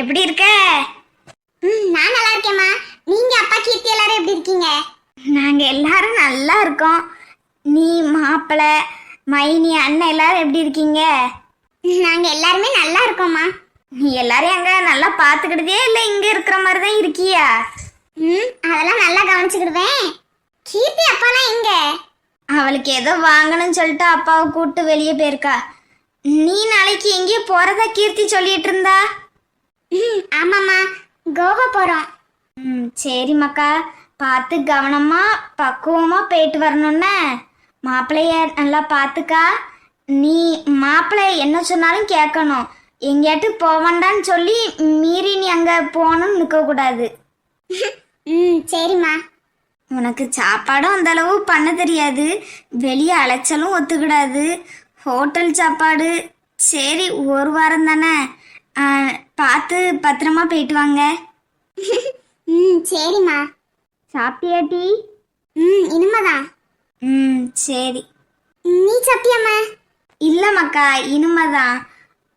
எப்படி இருக்க? நான் நல்லா இருக்கேம்மா. நீங்க அப்பா கீர்த்தி எல்லாரும் எப்படி இருக்கீங்க? நாங்க எல்லாரும் நல்லா இருக்கோம். நீ மாப்பிள்ளை மைனி அண்ணன் எல்லாரும் எப்படி இருக்கீங்க? நாங்க எல்லாருமே நல்லா இருக்கோம்மா. நீ எல்லாரும் அங்க நல்லா பாத்துக்கிட்டதே இல்ல, இங்க இருக்கிற மாதிரி தான் இருக்கியா? அதெல்லாம் நல்லா கவனிச்சுக்கிடுவேன். கீர்த்தி அப்பாலாம் எங்க? அவளுக்கு ஏதோ வாங்கணும்னு சொல்லிட்டு அப்பாவை கூப்பிட்டு வெளியே போயிருக்கா. நீ நாளைக்கு எங்கேயோ போறதா கீர்த்தி சொல்லிட்டு இருந்தா. ஆமாம்மா, கோவா போறோம். சரி மக்கா, பார்த்து கவனமா பக்குவமா போயிட்டு வரணும்னு. மாப்பிள்ளைய நல்லா பார்த்துக்கா. நீ மாப்பிள்ளை என்ன சொன்னாலும் கேட்கணும். எங்கேயாட்டு போவாண்டான்னு சொல்லி மீறி நீ அங்கே போகணும்னு நிற்கக்கூடாது. சரிம்மா. உனக்கு சாப்பாடும் அந்த அளவு பண்ண தெரியாது, வெளியே அலைச்சலும் ஒத்துக்கிடாது. ஹோட்டல் சாப்பாடு சரி, ஒரு வாரம் தானே, பார்த்து பத்திரமா போயிட்டு வாங்க. சரிம்மா. சாப்பிட்டியாட்டி? இனிமேதான். சரி. நீ சாப்பிட்டியாம்மா? இல்லை மக்கா, இனிமேதான்.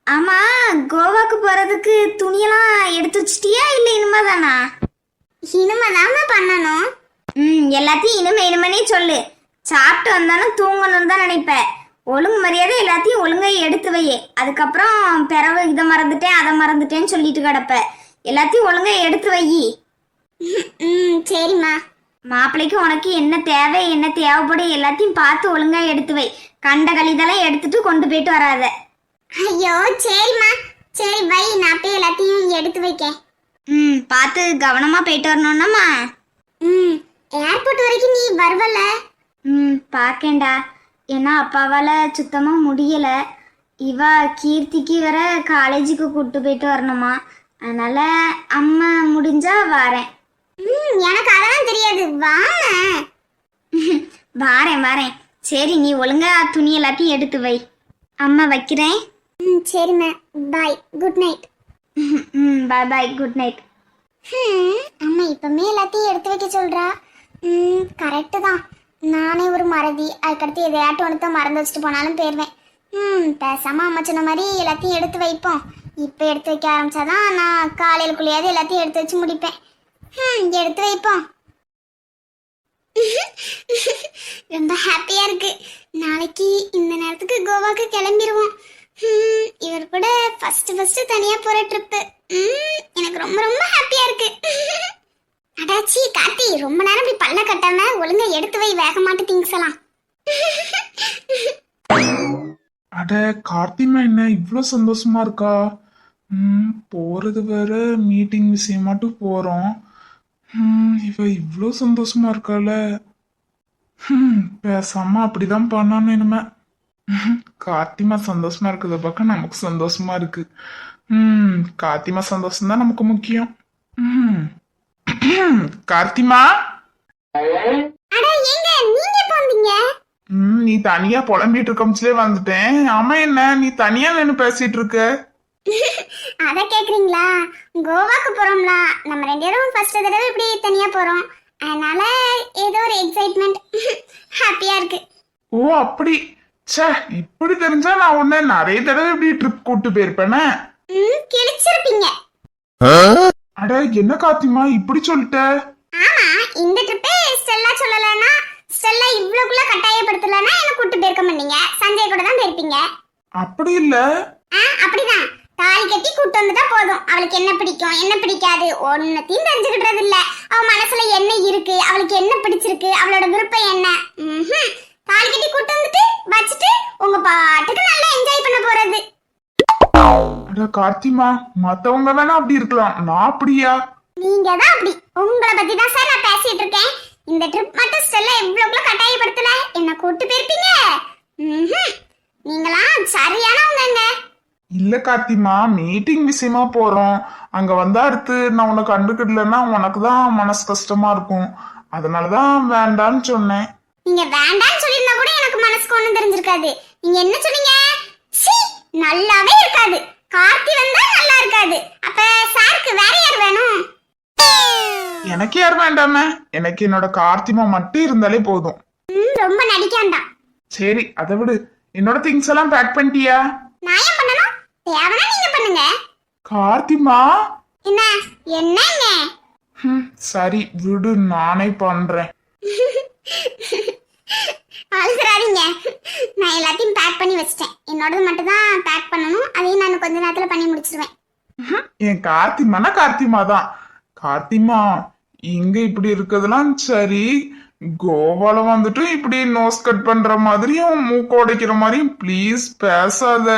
ஆமாம், கோவாக்கு போகிறதுக்கு துணியெல்லாம் எடுத்து வச்சிட்டியா இல்லை இனிமேதானா? இனிமேதாம்மா பண்ணணும். எல்லாத்தையும் இனிமேனே சொல்லு. சாப்பிட்டு வந்தாலும் தூங்கணும்னு தான் நினைப்பேன். ஒழுங்கு மரியாதை எல்லாத்தையும் ஒழுங்கா எடுத்து வை. அதுக்கப்புறம் பிறவு இதை மறந்துட்டேன் அதை மறந்துட்டேன்னு சொல்லிட்டு கிடப்ப. எல்லாத்தையும் ஒழுங்கா எடுத்து வை. சரிம்மா. மாப்பிள்ளைக்கு உனக்கு என்ன தேவை என்ன தேவைப்படும் எல்லாத்தையும் பார்த்து ஒழுங்கா எடுத்து வை. கண்ட கழிதெல்லாம் எடுத்துட்டு கொண்டு போயிட்டு வராத. ஐயோ சரிம்மா. சரி வை, நான் போய் எல்லாத்தையும் எடுத்து வைக்கேன். பார்த்து கவனமா போயிட்டு வரணும்னாமா. ஏர்போர்ட் வரைக்கும் நீ வருவல? பார்க்கேன்டா. ஏன்னா அப்பாவால் சுத்தமாக முடியல. இவ கீர்த்திக்கு வேற காலேஜுக்கு கூப்பிட்டு போயிட்டு வரணுமா. அதனால அம்மா முடிஞ்சா வரேன். எனக்கு அதெல்லாம் தெரியாது. வாரேன் வாரேன். சரி, நீ ஒழுங்கா துணி எல்லாத்தையும் எடுத்து வை. அம்மா வைக்கிறேன். சரிம்மா. பாய், குட் நைட். பாய் பாய், குட் நைட். அம்மா இப்பமே எல்லாத்தையும் எடுத்து வைக்க சொல்றா. கரெக்டு தான். நானே ஒரு மறதி. அதுக்கடுத்து எதையாட்டும் ஒன்று மறந்து வச்சுட்டு போனாலும் போயிடுவேன். பேசாம அம்மா சொன்ன மாதிரி எல்லாத்தையும் எடுத்து வைப்போம். இப்போ எடுத்து வைக்க ஆரம்பிச்சாதான் நான் காலையிலுக்குள்ளேயாவது எல்லாத்தையும் எடுத்து வச்சு முடிப்பேன். எடுத்து வைப்போம். ரொம்ப ஹாப்பியா இருக்கு. நாளைக்கு இந்த நேரத்துக்கு கோவாக்கு கிளம்பிடுவோம். இவர் கூட ஃபர்ஸ்ட் தனியா போற ட்ரிப்பு. எனக்கு ரொம்ப ரொம்ப ஹாப்பியா இருக்கு. அடாச்சி கார்த்தி, ரொம்ப நேரம் இப்படி பல்ல கட்டாம ஒழுங்கா எடுத்து வை, வேக மாட்டு திங்ஸ் எல்லாம். அட கார்த்திமா, என்ன இவ்வளோ சந்தோஷமா இருக்கா? போறது வேற மீட்டிங் விஷயமாட்டும் போறோம். இவ இவ்வளோ சந்தோஷமா இருக்கால. பேசாம அப்படிதான் பண்ணணும் இனிமே. கார்த்திமா சந்தோஷமா இருக்கிறத பார்க்க நமக்கு சந்தோஷமா இருக்கு. கார்த்திமா சந்தோஷம் தான் நமக்கு முக்கியம். கார்த்திமா, நீ தனியா புலம்பிட்டு இருக்கம்ஸ்லே வந்துட்டேன். ஆமா, என்ன நீ தனியா நின்னு பேசிட்டு இருக்க? அத கேக்குறீங்களா? கோவாக்கு போறோம்ல, நம்ம ரெண்டு பேரும் ஃபர்ஸ்ட் தடவை இப்படி தனியா போறோம். அதனால ஏதோ ஒரு எக்ஸைட்மெண்ட், ஹாப்பியா இருக்கு. ஓ அப்படி. ச்சே, இப்படி தெரிஞ்சா நான் உன்னை நிறைய தடவை இப்படி ட்ரிப் கூட்டு போயிருப்பேனே. கிழிச்சிருப்பீங்க. அட என்ன கார்த்திமா இப்படி சொல்லிட்ட? ஆமா, இந்த ட்ரிப்பே ஸ்டெல்லா சொல்லலனா, ஸ்டெல்லா இவ்வளவுக்குள்ள கட்டாயப்படுத்தலனா என்ன கூட்டு போயிருக்க மாட்டீங்க. சஞ்சய் கூட தான் போயிருப்பீங்க. அப்படி இல்ல. அப்படிதான். தாலி கட்டி கூட்டு வந்துட்டா போதும். அவளுக்கு என்ன பிடிக்கும் என்ன பிடிக்காது ஒன்னத்தையும் தெரிஞ்சுக்கிட்டது இல்ல. அவ மனசுல என்ன இருக்கு, அவளுக்கு என்ன பிடிச்சிருக்கு, அவளோட விருப்பம் என்ன. தாலி கட்டி கூட்டு வந்துட்டு வச்சுட்டு உங்க பாட்டுக்கு நல்லா என்ஜாய் பண்ண போறது. அட கார்த்திமா, மத்தவங்க வேணா அப்படி இருக்கலாம், நான் அப்படியா? நீங்க தான் அப்படி. உங்களை பத்தி தான் சார் நான் பேசிட்டு இருக்கேன். இந்த ட்ரிப் மட்டும் ஸ்டெல்லா எவ்வளவுக்குள்ள கட்டாயப்படுத்தல என்ன கூட்டு போயிருப்பீங்க. நீங்களாம் சரியானவங்க. இல்ல கார்த்திமா, மீட்டிங் விஷயமா போறோம். அங்க வந்தா அடுத்து நான் உனக்கு கண்டுக்கிடலன்னா உனக்கு தான் மனசு கஷ்டமா இருக்கும். அதனாலதான் வேண்டான்னு சொன்னேன். நீங்க வேண்டான்னு சொல்லிருந்தா கூட எனக்கு மனசுக்கு ஒண்ணும் தெரிஞ்சிருக்காது. நீங்க என்ன சொன்னீங்க? நல்லாவே இருக்காது. கார்த்தி வந்தா நல்லா இருக்காது. அப்ப சாருக்கு வேற யார் வேணும்? எனக்கு யார் வேண்டாமே, எனக்கு என்னோட கார்த்திமா மட்டும் இருந்தாலே போதும். ரொம்ப நடிக்காண்டா. சரி, அதை விடு. என்னோட திங்ஸ் எல்லாம் பேக் பண்ணிட்டியா? நான் ஏன் பண்ணணும்? தேவனா நீங்க பண்ணுங்க. கார்த்திமா. என்ன என்னங்க? சரி விடு, நானே பண்றேன். அழுதுறாதீங்க. நான் எல்லாத்தையும் பேக் பண்ணி வச்சிட்டேன். என்னோடது மட்டும் தான் பேக் பண்ணணும். அதையும் நான் கொஞ்ச நேரத்துல பண்ணி முடிச்சிருவேன். என் கார்த்திமானா கார்த்திமா தான். கார்த்திமா, இங்க இப்படி இருக்கிறதுலாம் சரி, கோவால வந்துட்டு இப்படி நோஸ் கட் பண்ற மாதிரியும் மூக்கு உடைக்கிற மாதிரியும் ப்ளீஸ் பேசாத.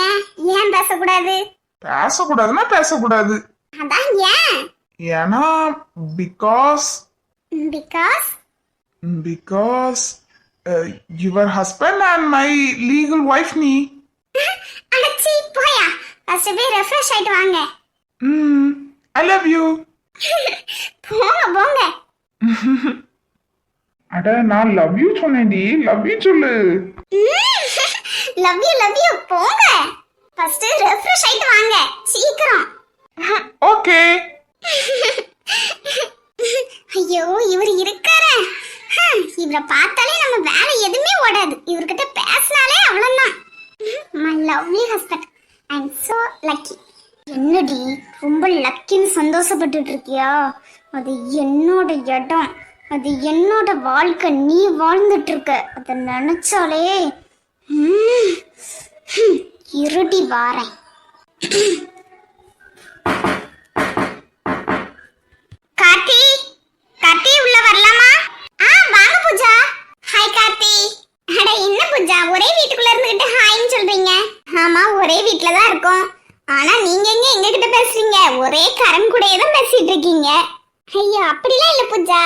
ஏன் ஏன் பேசக்கூடாது? பேசக்கூடாதுன்னா பேசக்கூடாது. அதான் ஏன்? ஏன்னா because because because your husband and my legal wife நீ. அடச்சி போயா. ஃபர்ஸ்ட் போய் ரெஃப்ரெஷ் ஆயிட்டு வாங்க. ஐ லவ் யூ. போங்க போங்க. அட நான் லவ் யூ சொன்னேன்டி, லவ் யூ சொல்லு. லவ் யூ போங்க. ஃபர்ஸ்ட் ரெஃப்ரெஷ் ஆயிட்டு வாங்க சீக்கிரம். ஓகே. ஐயோ இவர் இருக்காரே. இவரை பார்த்தாலே நம்ம வேலை எதுவுமே ஓடாது. இவர்கிட்ட பேசினாலே அவ்வளவுதான். My lovely husband, I am so lucky. என்னடி ரொம்ப லக்கின்னு சந்தோஷப்பட்டுட்டு இருக்கியா? அது என்னோட இடம், அது என்னோட வாழ்க்கை. நீ வாழ்ந்துட்டு இருக்க. அதை நினைச்சாலே இருடி வாரேன். கார்த்தி, கார்த்தி உள்ள வரலாமா? வாங்க பூஜா. ஹாய் கார்த்தி. அட என்ன பூஜா, ஒரே வீட்டுக்குள்ள இருந்துகிட்டு ஹாய்ன்னு சொல்றீங்க? ஆமா, ஒரே வீட்ல தான் இருக்கோம். ஆனா நீங்க எங்க எங்க கிட்ட பேசுறீங்க? ஒரே கரண் கூடயே தான் பேசிட்டு இருக்கீங்க. ஐயோ அப்படிலாம் இல்ல பூஜா.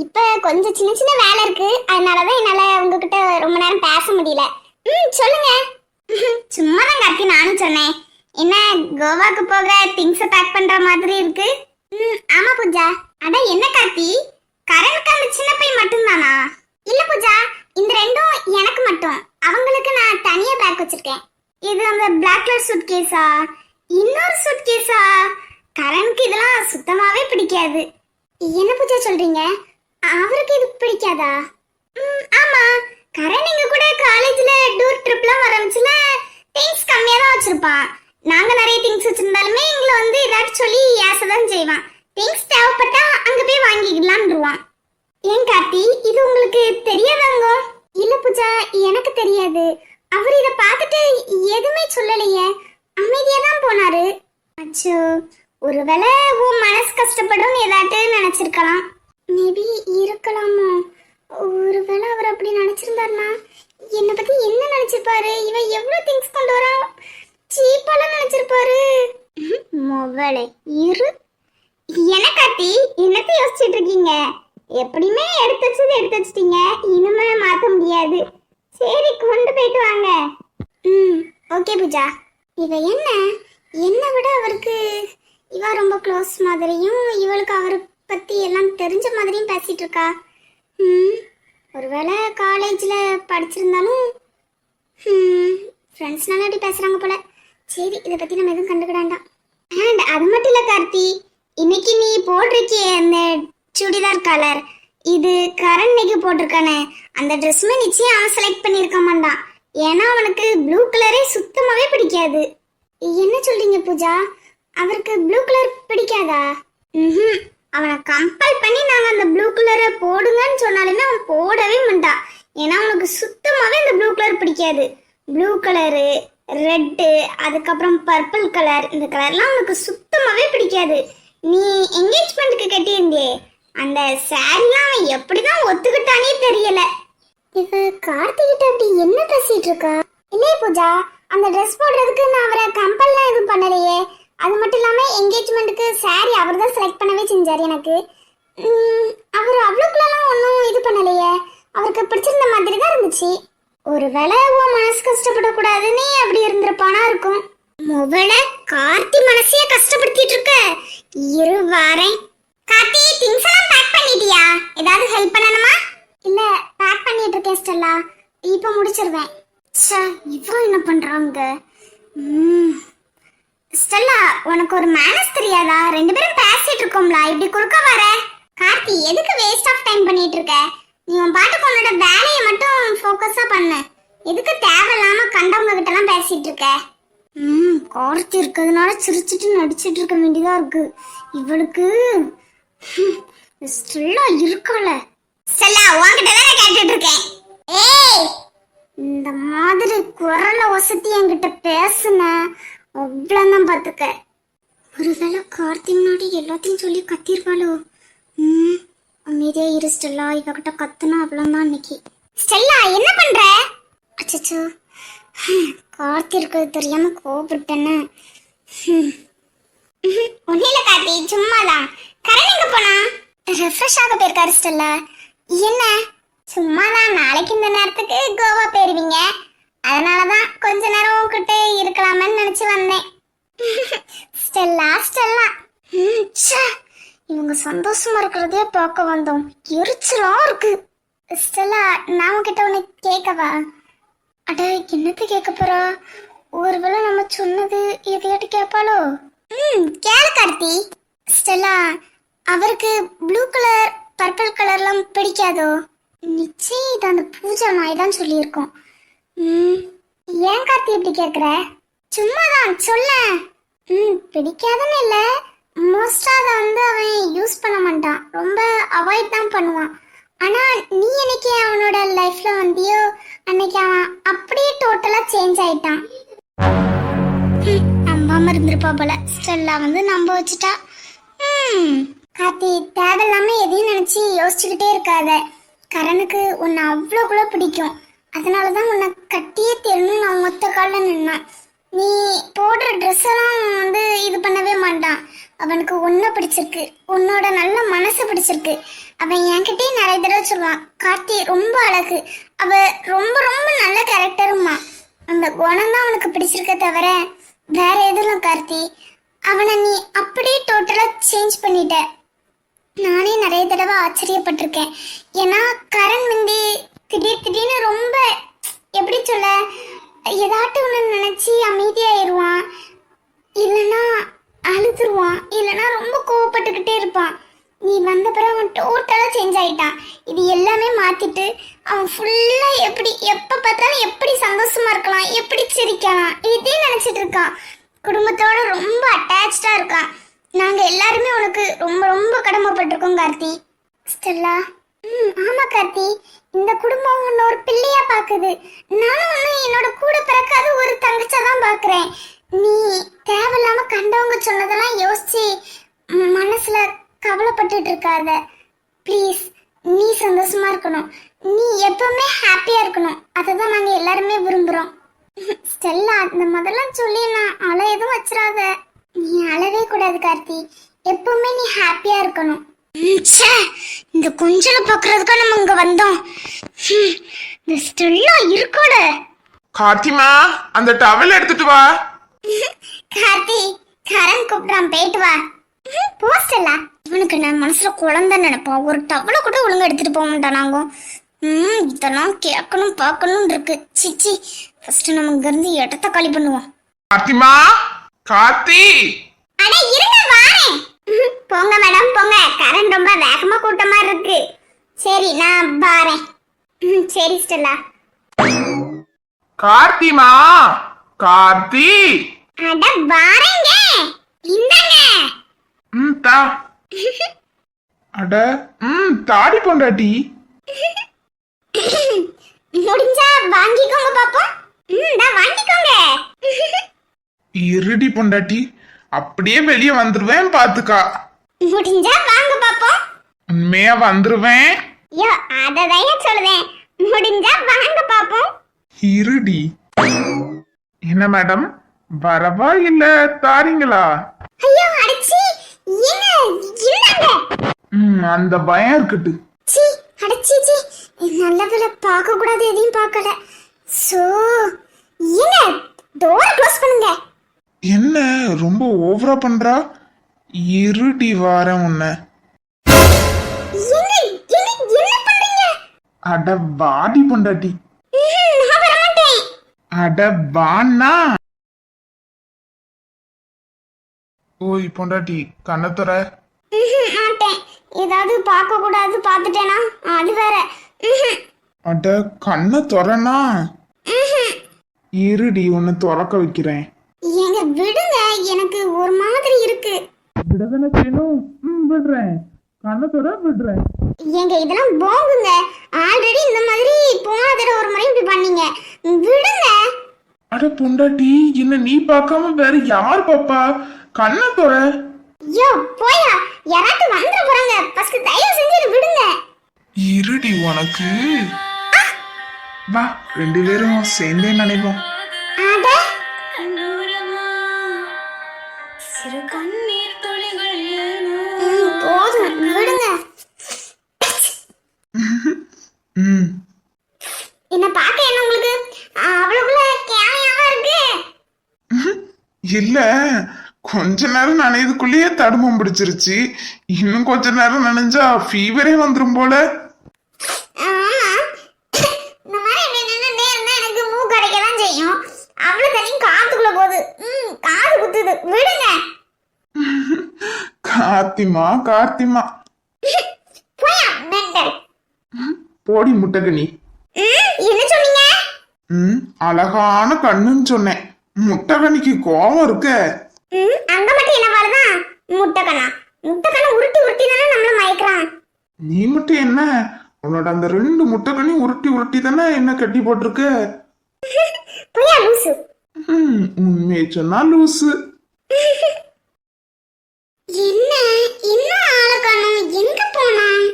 இப்ப கொஞ்சம் சின்ன சின்ன வேலை இருக்கு. அதனாலதான் என்னால உங்ககிட்ட ரொம்ப நேரம் பேச முடியல. சொல்லுங்க. சும்மா தான் கார்த்தி நானும் சொன்னேன். என்ன கோவாக்கு போக திங்ஸ் பேக் பண்ற மாதிரி இருக்கு? ஆமா பூஜா. அட என்ன கார்த்தி, கரனுக்கு அந்த சின்ன பை மட்டும் தானா? இல்ல பூஜா, இந்த ரெண்டும் எனக்கு மட்டும். அவங்களுக்கு நான் தனியா பேக் வச்சிருக்கேன். இது அந்த பிளாக் கலர் சூட்கேஸா? இன்னொரு சூட்கேஸா? கரனுக்கு இதெல்லாம் சுத்தமாவே பிடிக்காது. என்ன பூஜா சொல்றீங்க? அவருக்கு இது பிடிக்காதா? ஆமா, கரண் எங்க கூட காலேஜ்ல டூர் ட்ரிப்லாம் வரமிச்சுல திங்ஸ் கம்மியா தான் வச்சிருப்பான். நாங்க நிறைய திங்ஸ் வச்சிருந்தாலுமே எங்களை வந்து ஏதாச்சும் சொல்லி ஏசதான் செய்வான். திங்ஸ் தேவைப்பட்டா அங்க போய் வாங்கிக்கலாம்ன்றுவான். ஏன் கார்த்தி, இது உங்களுக்கு தெரியாதாங்க? இல்ல பூஜா, எனக்கு தெரியாது. அவர் இத பார்த்துட்டு எதுவுமே சொல்லலையே, அமைதியா தான் போனாரு. அச்சோ, ஒருவேளை உன் மனசு கஷ்டப்படும் ஏதாட்டு நினைச்சிருக்கலாம். மேபி இருக்கலாமோ. ஒருவேளை அவர் அப்படி நினைச்சிருந்தாருன்னா என்னை பத்தி என்ன நினைச்சிருப்பாரு? இவன் எவ்வளவு திங்ஸ் கொண்டு வரா, சீப்பாலாம் நினைச்சிருப்பாரு. மொபைலை இரு. என்ன கார்த்தி, என்னத்தை யோசிச்சுட்டு இருக்கீங்க? எப்படியுமே எடுத்து வச்சிட்டீங்க, இனிமே மாத்த முடியாது. சரி கொண்டு போயிட்டு வாங்க. ஓகே பூஜா. இவ என்னை விட அவருக்கு இவ ரொம்ப க்ளோஸ் மாதிரியும் இவளுக்கு அவரை பத்தி எல்லாம் தெரிஞ்ச மாதிரியும் பேசிட்டு இருக்கா. ஒருவேளை காலேஜ்ல படிச்சிருந்தாலும் ஃப்ரெண்ட்ஸ்னால அப்படி பேசுறாங்க போல. சரி, இதை பத்தி நம்ம எதுவும் கண்டுக்க வேண்டாம். அண்ட் அது மட்டும் இல்ல கார்த்தி, இன்னைக்கு நீ போட்டிருக்கிய அந்த சுடிதார் கலர், இது கரண் இன்னைக்கு போட்டிருக்கானே, அந்த ட்ரெஸ்ஸுமே நிச்சயம் அவன் செலக்ட் பண்ணியிருக்க மாட்டான். ஏன்னா அவனுக்கு ப்ளூ கலரே சுத்தமாவே பிடிக்காது. என்ன சொல்றீங்க பூஜா? அவருக்கு ப்ளூ கலர் பிடிக்காதா? அவனை கம்பல் பண்ணி நாங்க அந்த ப்ளூ கலரை போடுங்கன்னு சொன்னாலுமே அவன் போடவே மாட்டான். ஏன்னா அவனுக்கு சுத்தமாவே அந்த ப்ளூ கலர் பிடிக்காது. ப்ளூ கலரு, ரெட்டு, அதுக்கப்புறம் பர்பிள் கலர், இந்த கலர்லாம் அவனுக்கு சுத்தமாவே பிடிக்காது. நீ என்கேஜ்மெண்ட்டுக்கு கட்டியிருந்தே அந்த சாரிலாம் அவன் எப்படிதான் ஒத்துக்கிட்டானே தெரியல. இவ கார்த்திகிட்ட அப்படி என்ன பேசிட்டு இருக்கா? இல்லையே பூஜா, அந்த ட்ரெஸ் போடுறதுக்கு நான் அவரை கம்பல்லாம் எதுவும் பண்ணலையே. அது மட்டும் இல்லாம என்கேஜ்மெண்ட்டுக்கு சாரி அவர் தான் செலக்ட் பண்ணவே செஞ்சாரு எனக்கு. அவர் அவ்வளோக்குலாம் ஒன்றும் இது பண்ணலையே. அவருக்கு பிடிச்சிருந்த மாதிரி தான் இருந்துச்சு. ஒருவேளை உன் மனசு கஷ்டப்படக்கூடாதுன்னு அப்படி இருந்திருப்பானா இருக்கும். மொபைலை கார்த்தி மனசையே கஷ்டப்படுத்திட்டு இருக்க. இரு வாரேன். கார்த்தி, திங்ஸ் எல்லாம் பேக் பண்ணிட்டியா? ஏதாவது ஹெல்ப் பண்ணணுமா? இல்ல, பேக் பண்ணிட்டு இருக்கேன் ஸ்டெல்லா. இப்போ முடிச்சிருவேன். இவ்வளோ என்ன பண்றாங்க? ஸ்டெல்லா, உனக்கு ஒரு மேனஸ் தெரியாதா? ரெண்டு பேரும் பேசிட்டு இருக்கோம்ல, இப்படி குறுக்க வர. கார்த்தி, எதுக்கு வேஸ்ட் ஆஃப் டைம் பண்ணிட்டு இருக்க? நீ உன் பாட்டுக்கு உன்னோட வேலையை மட்டும் ஃபோக்கஸா பண்ணு. எதுக்கு தேவையில்லாம கண்டவங்க கிட்ட எல்லாம் பேசிட்டு இருக்க? கார்த்தி இருக்கிறதுனால சிரிச்சிட்டு நடிச்சிட்டு இருக்க வேண்டியதா இருக்கு. இவளுக்கு ஸ்டெல்லா இருக்கால. ஸ்டெல்லா உன்கிட்ட தானே கேட்டுட்டு இருக்கேன். ஏய், இந்த மாதிரி குரல வசதி என்கிட்ட பேசுன அவ்வளவுதான் பாத்துக்க. ஒருவேளை கார்த்தி முன்னாடி எல்லாத்தையும் சொல்லி கத்திருப்பாளோ? அமைதியா இரு ஸ்டெல்லா, இவகிட்ட கத்துனா அவ்வளவுதான் இன்னைக்கு. ஸ்டெல்லா என்ன பண்ற? அச்சச்சோ, கார்த்தி இருக்கிறது தெரியாம கோபப்பட்டேன்னு. ஒன்னில கார்த்தி, சும்மாதான். கரண் எங்க போனா? ரெஃப்ரெஷ் ஆக போயிருக்காரு ஸ்டெல்லா. என்ன? சும்மாதான், நாளைக்கு இந்த நேரத்துக்கு கோவா போயிருவீங்க, அதனாலதான் கொஞ்ச நேரம் உங்ககிட்ட இருக்கலாமன்னு நினைச்சு வந்தேன். ஸ்டெல்லா ஸ்டெல்லா, இவங்க சந்தோஷமா இருக்கிறதே பார்க்க வந்தோம், எரிச்சலா இருக்கு. ஸ்டெல்லா, நான் உன்கிட்ட உனக்கு கேட்கவா? அட, என்னத்து கேட்க போறா? ஒருவேளை நம்ம சொன்னது எதையாட்டு கேட்பாளோ? கேளு கார்த்தி. ஸ்டெல்லா, அவருக்கு ப்ளூ கலர் பர்பிள் கலர்லாம் பிடிக்காதோ? நிச்சயம் இது அந்த பூஜா நாய் தான் சொல்லியிருக்கோம். ஏன் கார்த்தி இப்படி கேட்குற? சும்மாதான் சொல்ல. பிடிக்காதுன்னு இல்லை, மோஸ்டா அதை அவன் யூஸ் பண்ண மாட்டான், ரொம்ப அவாய்ட் தான் பண்ணுவான். ஆனா நீ என்னைக்கு அவனோட லைஃப்ல வந்தியோ அன்னைக்கு அவன் அப்படியே டோட்டலா சேஞ்ச் ஆயிட்டான். நம்பாம இருந்திருப்பா போல. ஸ்டெல்லா நம்ப வச்சுட்டா. கார்த்தி, தேவையில்லாம எதையும் நினைச்சு யோசிச்சுக்கிட்டே இருக்காத. கரனுக்கு உன்னை அவ்வளோக்குள்ள பிடிக்கும், அதனாலதான் உன்னை கட்டியே தெரியணும் நான் மொத்த காலில் நின்னான். நீ போடுற ட்ரெஸ் எல்லாம் இது பண்ணவே மாட்டான். அவனுக்கு உன்னை பிடிச்சிருக்கு, உன்னோட நல்ல மனசு பிடிச்சிருக்கு. அவன் என்கிட்டயே நிறைய தடவை சொல்லுவான், கார்த்தி ரொம்ப அழகு, அவ ரொம்ப ரொம்ப நல்ல கேரக்டருமா. அந்த குணம் தான் அவனுக்கு பிடிச்சிருக்க தவிர வேற எதுவும். கார்த்தி, அவனை நீ அப்படியே டோட்டலா சேஞ்ச் பண்ணிட்ட. நானே நிறைய தடவை ஆச்சரியப்பட்டிருக்கேன். ஏன்னா கரண் திடீர்னு ரொம்ப எப்படி சொல்ல, ஏதாட்டும் ஒன்று நினைச்சு அமைதியாயிருவான், இல்லைன்னா அழுதுருவான், இல்லைன்னா ரொம்ப கோவப்பட்டுக்கிட்டே இருப்பான். நீ வந்த பிறகு அவன் டோட்டலாக சேஞ்ச் ஆயிட்டான். இது எல்லாமே மாத்திட்டு அவன் ஃபுல்லா எப்படி எப்போ பார்த்தாலும் எப்படி சந்தோஷமா இருக்கலாம், எப்படி சிரிக்கலாம், இதே நினைச்சிட்டு இருக்கான். குடும்பத்தோட ரொம்ப அட்டாச்சா இருக்கான். நாங்க எல்லாருமே உனக்கு ரொம்ப ரொம்ப கடமைப்பட்டிருக்கோம் கார்த்தி. ஸ்டெல்லா, ஆமா கார்த்தி, இந்த குடும்பம் உன்னை ஒரு பிள்ளையா பாக்குது. நானும் ஒண்ணு என்னோட கூட பிறக்காத ஒரு தங்கச்சா தான் பாக்குறேன். நீ தேவையில்லாம கண்டவங்க சொன்னதெல்லாம் யோசிச்சு மனசுல கவலைப்பட்டுட்டு இருக்காத. ப்ளீஸ், நீ சந்தோஷமா இருக்கணும், நீ எப்பவுமே ஹாப்பியா இருக்கணும், அதை தான் நாங்க எல்லாருமே விரும்புறோம். ஸ்டெல்லா, இந்த முதல்லாம் சொல்லி நான் அழ எதுவும் வச்சிடாத. நீ அழவே கூடாது கார்த்தி, எப்பவுமே நீ ஹாப்பியா இருக்கணும். இந்த கொஞ்சல பாக்குறதுக்கா நம்ம இங்க வந்தோம். இந்த ஸ்டெல்லா இருக்கோட. கார்த்திமா, அந்த டவல் எடுத்துட்டு வா. கார்த்தி, கரண் கூப்பிடுறான், போயிட்டு வா. போ ஸ்டெல்லா. இவனுக்கு நான் மனசுல குழந்தை நினைப்பான், ஒரு டவலை கூட ஒழுங்கா எடுத்துட்டு போக மாட்டானாங்க. இதெல்லாம் கேட்கணும் பார்க்கணும் இருக்கு. சிச்சி, ஃபர்ஸ்ட் நம்ம இங்க இருந்து இடத்த காலி பண்ணுவோம். கார்த்திமா, கார்த்தி. அட இருங்க, வாரேன். போங்க மேடம் போங்க, கரண் ரொம்ப வேகமா கூட்டமா இருக்கு. சரி, நான் வாரேன். சரி ஸ்டெல்லா. கார்த்திமா, கார்த்தி. அட வாரேங்க, இந்தாங்க. தா. அட, தாடி பொண்டாட்டி. முடிஞ்சா வாங்கிக்கோங்க பாப்போம். வாங்கிக்கோங்க. இருடி பொண்டாட்டி, அப்படியே வெளியே வந்துருவேன் பாத்துக்கா. முடிஞ்சா வாங்க பாப்போம். உண்மையா வந்துருவேன். யோ, அததான் சொல்லுவேன், முடிஞ்சா வாங்க பாப்போம். இருடி. என்ன மேடம், வரவா இல்ல தாரீங்களா? ஐயோ அடிச்சி, என்ன இந்தாங்க. அந்த பயம் இருக்கட்டு. சி அடிச்சி, நல்லதுல பார்க்க கூடாது, எதையும் பார்க்கல. சோ என்ன, டோர் க்ளோஸ் பண்ணுங்க. என்ன ரொம்ப ஓவரா பண்றா? இருடி வாரேன் உன்னை. என்ன பண்றீங்க? அட வாடி பொண்டாட்டி. நான் வர மாட்டேன். அட வாண்ணா. ஓய் பொண்டாட்டி, கண்ணத்துற. மாட்டேன். ஏதாவது பார்க்க கூடாது பார்த்துட்டேனா அது வேற. அட கண்ணை துறனா. இருடி, உன்னை துறக்க வைக்கிறேன். ஏங்க விடுங்க, எனக்கு ஒரு மாதிரி இருக்கு. விடதானே செய்யணும். விடுறேன். கண்ணத்தோட விடுறேன். ஏங்க இதெல்லாம் போங்குங்க. ஆல்ரெடி இந்த மாதிரி போன தடவை ஒரு முறை இப்படி பண்ணீங்க. விடுங்க. அட பொண்டாட்டி, என்ன நீ பார்க்காம வேற யார் பாப்பா? கண்ணத்தோட. ஐயோ போயா, யாராவது வந்துட போறாங்க. ஃபர்ஸ்ட் தயவு செஞ்சு விடுங்க. இருடி உனக்கு. வா, ரெண்டு பேரும் சேர்ந்தே நினைப்போம். அட சிறு கண்ணீர் துளிகள் போதும் விடுங்க. என்ன பார்க்க என்ன உங்களுக்கு அவ்வளவுக்குள்ள கேமையாவா இருக்கு? இல்ல, கொஞ்ச நேரம் நனையதுக்குள்ளேயே தடுமம் பிடிச்சிருச்சு. இன்னும் கொஞ்ச நேரம் நனைஞ்சா ஃபீவரே வந்துரும் போல. ஆமா, இந்த மாதிரி இப்படி நின்னுட்டே இருந்தா எனக்கு மூக்கு அடைக்கதான் செய்யும். அவ்வளவு தண்ணி காத்துக்குள்ள போகுது. காது குத்துது. விடுங்க. கார்த்திமா கார்த்திமா. போயா மெண்டல். போடி முட்டைக்கனி. என்ன சொன்னீங்க? அழகான கண்ணுன்னு சொன்னேன். முட்டைக்கனிக்கு கோவம் இருக்க. அங்க மட்டும் என்ன பாருதான் முட்டைக்கண்ணா. முட்டைக்கண்ணா உருட்டி உருட்டி தானே நம்மள மயக்கிறான். நீ மட்டும் என்ன, உன்னோட அந்த 2 முட்டைக்கனி உருட்டி உருட்டி தானே என்ன கட்டி போட்டிருக்க. போயா லூசு. உண்மையை சொன்னா லூசு. என்ன என்ன ஆளை காணோம், எங்க போனான்?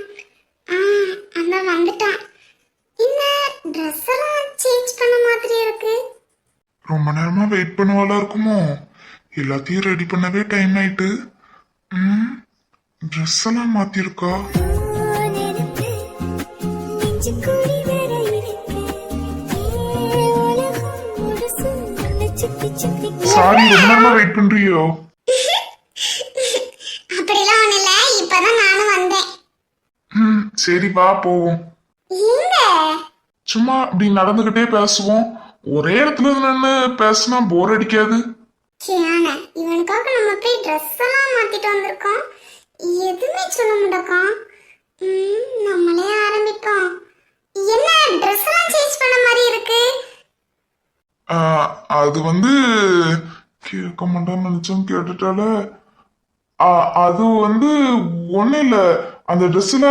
அந்த வந்துட்டான். என்ன ட்ரெஸ் எல்லாம் சேஞ்ச் பண்ண மாதிரி இருக்கு. ரொம்ப நேரமா வெயிட் பண்ணுவாளா இருக்குமோ? எல்லாத்தையும் ரெடி பண்ணவே டைம் ஆயிட்டு. ட்ரெஸ் எல்லாம் மாத்திருக்கா. சாரி, ரொம்ப நேரமா வெயிட் பண்றியோ? அப்படிலாம் ஒண்ணு இல்ல, இப்பதான் நானும் வந்தேன். சரி வா போவோம். எங்க? சும்மா அப்படி நடந்துகிட்டே பேசுவோம். ஒரே இடத்துல நின்று பேசினா போர் அடிக்காது. சியான, இவனுக்காக நம்ம போய் ட்ரெஸ் எல்லாம் மாத்திட்டு வந்திருக்கோம். எதுவுமே சொல்ல மாட்டோம். நம்மளே ஆரம்பிப்போம். என்ன ட்ரெஸ் எல்லாம் சேஞ்ச் பண்ண மாதிரி இருக்கு? அது வந்து கேட்க மாட்டேன்னு நினைச்சோம், கேட்டுட்டால. அது வந்து ஒன்னும் இல்ல, அந்த ட்ரெஸ்ல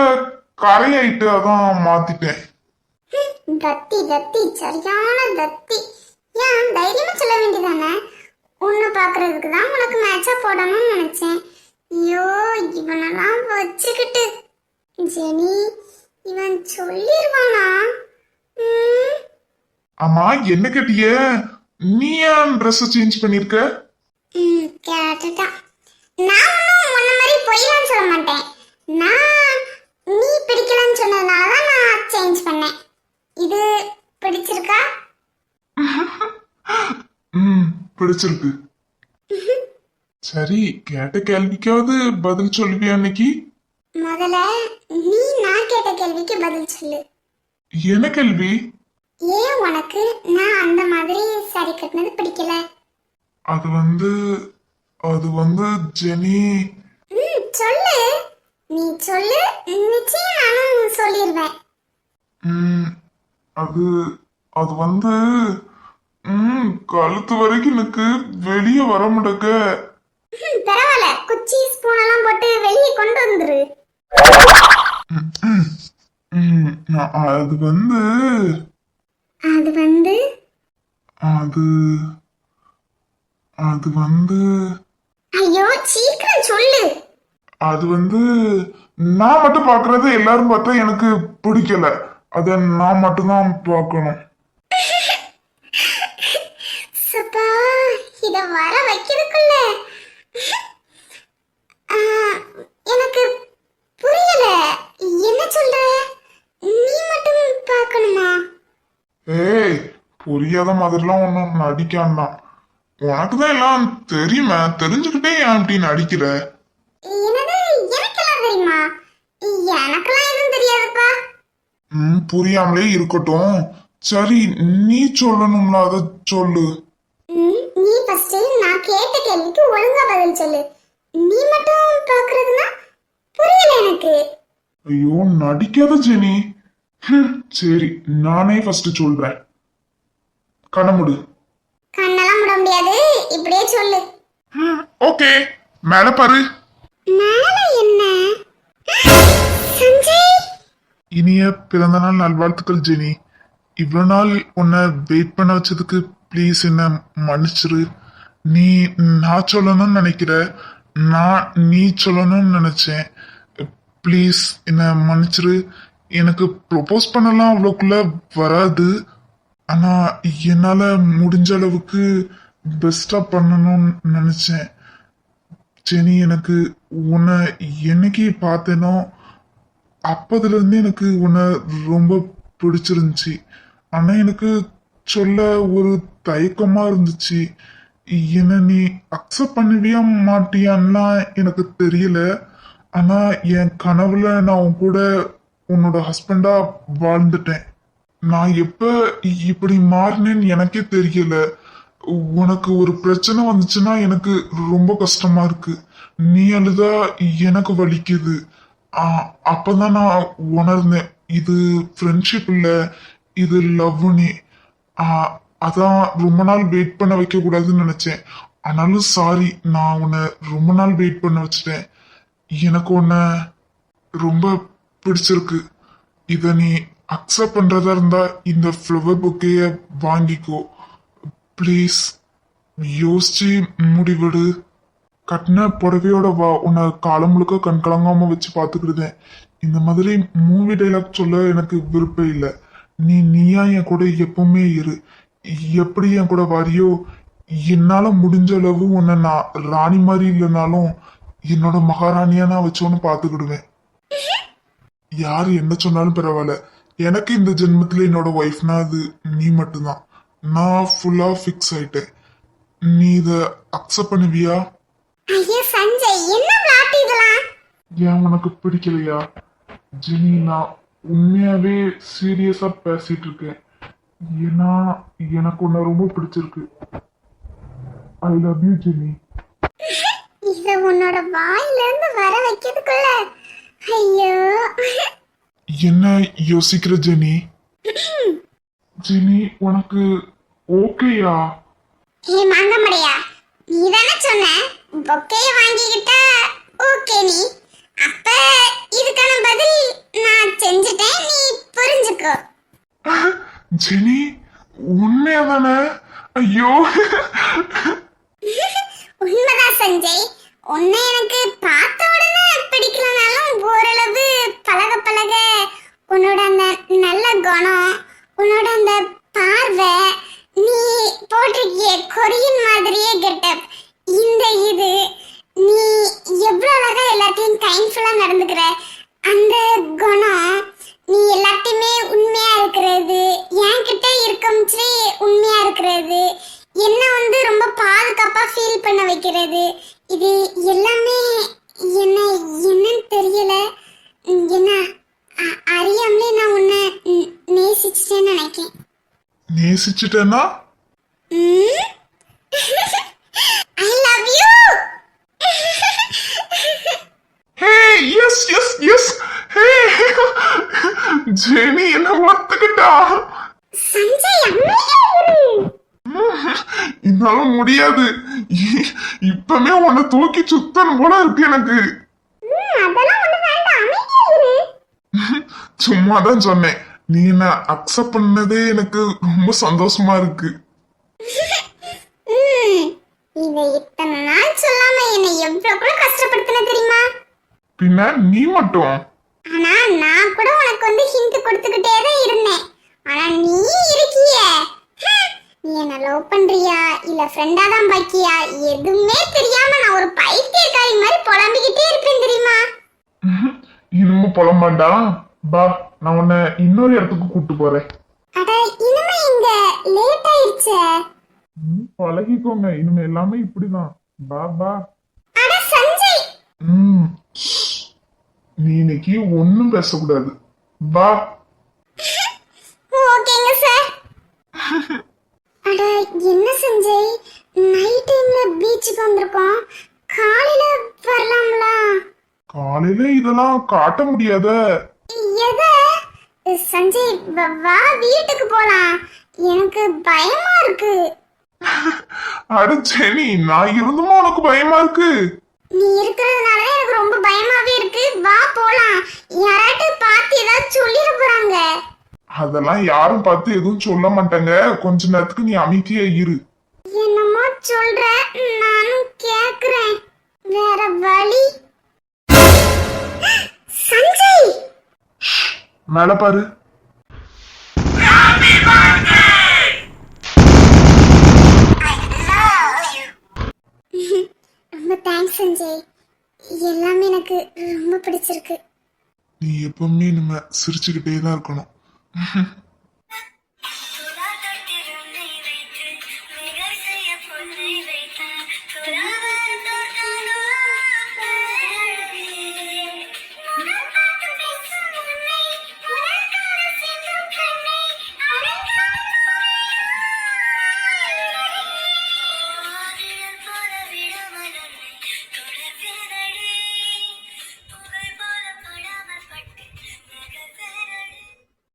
கரையாயிட்டு அதான் மாத்திட்டேன். தத்தி தத்தி, சரியான தத்தி. ஏன் தைரியமா சொல்ல வேண்டியதானே? உன்னை பாக்குறதுக்கு தான் உனக்கு மேட்சா போடணும்னு நினைச்சேன். ஐயோ இவனெல்லாம் வச்சுக்கிட்டு. ஜெனி, இவன் சொல்லிருவானா? ஆமா, என்ன கேட்டிய? நீ ஏன் ட்ரெஸ் சேஞ்ச் பண்ணிருக்க? கேட்டுட்டான். நான் ஒன்றும் உன்ன மாதிரி பொய்யலான்னு சொல்ல மாட்டேன். நான் நீ பிடிக்கலன்னு சொன்னதுனால தான் நான் சேஞ்ச் பண்ணேன். இது பிடிச்சிருக்கா? பிடிச்சிருக்கு. சரி, கேட்ட கேள்விக்காவது பதில் சொல்லுவியா அன்னைக்கு? முதல்ல நீ நான் கேட்ட கேள்விக்கு பதில் சொல்லு. என்ன கேள்வி? ஏன் உனக்கு நான் அந்த மாதிரி சரி கட்டினது பிடிக்கல? அது வந்து ஜெனி. சொல்லு, நீ சொல்லு, நிச்சயம் நானும் சொல்லிடுவேன். அது வந்து கழுத்து வரைக்கும் எனக்கு வெளியே வர முடக்க. பரவாயில்ல, குச்சி ஸ்பூன் எல்லாம் போட்டு வெளியே கொண்டு வந்துரு. அது வந்து அது வந்து ஐயோ சீக்கிரம் சொல்லு. அது வந்து நான் மட்டும் பாக்குறது எல்லாரும் பார்த்தா எனக்கு பிடிக்கல. அத நான் மட்டும்தான் பார்க்கணும். சப்பா, இத வர வைக்கிறதுக்குள்ள எனக்கு புரியல. என்ன சொல்ற? நீ மட்டும் பார்க்கணுமா? ஏய், புரியாத மாதிரிலாம் ஒன்னும் நடிக்கான்தான். உனக்குதான் எல்லாம் தெரியுமா? தெரிஞ்சுக்கிட்டே ஏன் அப்படி நடிக்கிற? என்னது, எனக்கெல்லாம் தெரியுமா? எனக்கெல்லாம் எதுவும் தெரியாதுப்பா. புரியாமலே இருக்கட்டும். சரி, நீ சொல்லணும்ல, அத சொல்லு. நீ ஃபர்ஸ்ட் நான் கேட்ட கேள்விக்கு ஒழுங்கா பதில் சொல்லு. நீ மட்டும் பாக்குறதுனா புரியல எனக்கு. ஐயோ, நடிக்காத ஜெனி. சரி, நானே ஃபர்ஸ்ட் சொல்றேன். கண்ண மூடு. கண்ணெல்லாம் மூட முடியாது. இப்படியே சொல்லு. ஓகே, மேல பாரு. மேல என்ன? சஞ்சய், இனிய பிறந்தநாள் நல்வாழ்த்துக்கள் ஜெனி. இவ்வளவு நாள் உன்னை வெயிட் பண்ண வச்சதுக்கு ப்ளீஸ் என்ன மன்னிச்சிரு. நீ நான் சொல்லணும்னு நினைக்கிற, நான் நீ சொல்லணும்னு நினைச்சேன். ப்ளீஸ் என்ன மன்னிச்சிரு. எனக்கு ப்ரொபோஸ் பண்ணலாம் அவ்வளோக்குள்ள வராது. ஆனா என்னால முடிஞ்ச அளவுக்கு பெஸ்டா பண்ணணும்னு நினைச்சேன். ஜெனி, எனக்கு உன்னை என்னைக்கு பார்த்தேனோ அப்பதுல இருந்து எனக்கு உன்னை ரொம்ப பிடிச்சிருந்துச்சு. ஆனா எனக்கு சொல்ல ஒரு தயக்கமா இருந்துச்சு. என்ன நீ அக்செப்ட் பண்ணுவியா மாட்டியான்லாம் எனக்கு தெரியல. ஆனா என் கனவுல நான் உன் கூட உன்னோட ஹஸ்பண்டா வாழ்ந்துட்டேன். நான் எப்ப இப்படி மாறினேன்னு எனக்கே தெரியல. உனக்கு ஒரு பிரச்சனை வந்துச்சுன்னா எனக்கு ரொம்ப கஷ்டமா இருக்கு. நீ அழுதா எனக்கு வலிக்குது. அப்பதான் நான் உணர்ந்தேன், இது ஃப்ரெண்ட்ஷிப் இல்ல, இது லவ்னு. அதான் ரொம்ப நாள் வெயிட் பண்ண வைக்க கூடாதுன்னு நினைச்சேன். ஆனாலும் சாரி, நான் உன்னை ரொம்ப நாள் வெயிட் பண்ண வச்சுட்டேன். எனக்கு உன்னை ரொம்ப பிடிச்சிருக்கு. இத நீ அக்செப்ட் பண்றதா இருந்தா இந்த ஃப்ளவர் பொக்கைய வாங்கிக்கோ ப்ளீஸ். யோசிச்சு முடிவெடு. கட்டின புடவையோட வா, உன்னை காலம் முழுக்க கண் கலங்காம வச்சு பாத்துக்கிடுதேன். இந்த மாதிரி மூவி டைலாக் சொல்ல எனக்கு விருப்பம் இல்லை. நீயா என் கூட எப்பவுமே இரு. எப்படி என் கூட வரியோ, என்னால முடிஞ்ச அளவு உன்னை நான் ராணி மாதிரி இல்லைனாலும் என்னோட மகாராணியா நான் வச்சோன்னு பாத்துக்கிடுவேன். யாரு என்ன சொன்னாலும் பரவாயில்ல, எனக்கு இந்த ஜென்மத்துல என்னோட ஒய்ஃப்னா அது நீ மட்டும்தான். நான் ஃபுல்லா ஃபிக்ஸ் ஆயிட்டேன். நீ இத அக்செப்ட் பண்ணுவியா? ஐயோ சஞ்சய், என்ன விளையாட்டு இதெல்லாம்? ஏன் உனக்கு பிடிக்கலையா? ஜெனி, நான் உண்மையாவே சீரியஸா பேசிட்டு இருக்கேன். ஏன்னா எனக்கு உன்னை ரொம்ப பிடிச்சிருக்கு. ஐ லவ் யூ ஜெனி. இத உன்னோட வாயில இருந்து வர வைக்கிறதுக்குள்ள ஐயோ. என்ன யோசிக்கிற ஜெனி? ஜெனி, உனக்கு ஓகேயா? ஏ மாங்கமடையா, நீ தானே சொன்ன பொக்கைய வாங்கிக்கிட்டா ஓகே. நீ அப்ப இதுக்கான பதில் நான் செஞ்சுட்டேன், நீ புரிஞ்சுக்கோ. ஜெனி, உண்மையாதானே? ஐயோ. உண்மைதான் சஞ்சய், உன்னை எனக்கு பார்த்த உடனே பிடிக்கலனாலும் ஓரளவு பழக பழக உன்னோட அந்த நல்ல குணம், உன்னோட அந்த பார்வை, நீ போட்டிருக்கிய கொரியன் மாதிரியே கெட்டப், இந்த இது, நீ எவ்வளவு அழகா எல்லாத்தையும் கைண்ட்ஃபுல்லா நடந்துக்கிற அந்த குணம், நீ எல்லாத்தையுமே உண்மையா இருக்கிறது, என்கிட்ட இருக்கமுச்சு உண்மையா இருக்கிறது, என்ன வந்து ரொம்ப பாதுகாப்பா ஃபீல் பண்ண வைக்கிறது, இது எல்லாமே என்னன்னு தெரியல. என்ன அறியாமலே நான் உன்னை நேசிச்சிட்டேன்னு நினைக்கிறேன். நேசிச்சுட்டேன்னா? I love you. Hey, yes yes yes. Hey, Jenny என்ன ஒத்துக்கிட்டா. சஞ்சய் அமைதியா இரு. என்னால முடியாது. இப்பமே உன்னை தூக்கி சுத்தணும் போல இருக்கு எனக்கு. அதெல்லாம் ஒண்ணு வேண்டாம், அமைதியா இரு. சும்மாதான் சொன்னேன். நீ என்ன அக்செப்ட் பண்ணதே எனக்கு ரொம்ப சந்தோஷமா இருக்கு. இதை இத்தனை நாள் சொல்லாம என்னை எவ்வளவு கூட கஷ்டப்படுத்தின தெரியுமா? பின்ன நீ மட்டும். ஆனா நான் கூட உனக்கு வந்து ஹிண்ட் கொடுத்துக்கிட்டே தான் இருந்தேன். ஆனா நீ இருக்கியே, நீ என்ன லவ் பண்றியா இல்ல ஃப்ரெண்டா தான் பாக்கியா எதுவுமே தெரியாம நான் ஒரு பைத்தியக்காரி மாதிரி புலம்பிக்கிட்டே இருப்பேன் தெரியுமா? இன்னமும் புலம்பாண்டா. பா, நான் உன்னை இன்னொரு இடத்துக்கு கூட்டு போறேன். அட இனிமே இங்க லேட் ஆயிடுச்சே. பழகிக்கோங்க, இனிமே எல்லாமே இப்படிதான். பா பா. அட சஞ்சய். நீ இன்னைக்கு ஒன்னும் பேசக்கூடாது. பா. ஓகேங்க சார். அட என்ன சஞ்சய், நைட் டைம்ல பீச்சுக்கு வந்திருக்கோம், காலையில வரலாம்ல? காலையில இதெல்லாம் காட்ட முடியாத. எத சஞ்சய், வா வீட்டுக்கு போலாம், எனக்கு பயமா இருக்கு. அட ஜெனி, நான் இருந்துமா உனக்கு பயமா இருக்கு? நீ இருக்கிறதுனால எனக்கு ரொம்ப பயமாவே இருக்கு. வா போலாம். யாராட்டு பார்த்து ஏதாவது சொல்லிட போறாங்க. அதெல்லாம் யாரும் பார்த்து எதுவும் சொல்ல மாட்டாங்க. கொஞ்ச நேரத்துக்கு நீ அமைதியா இரு. என்னமோ சொல்ற, நானும் கேக்குறேன். வேற வழி. சஞ்சய், மேல பாரு. ரொம்ப தேங்க்ஸ் சஞ்சய். எல்லாமே எனக்கு ரொம்ப பிடிச்சிருக்கு. நீ எப்பவுமே நம்ம சிரிச்சுக்கிட்டே தான் இருக்கணும்.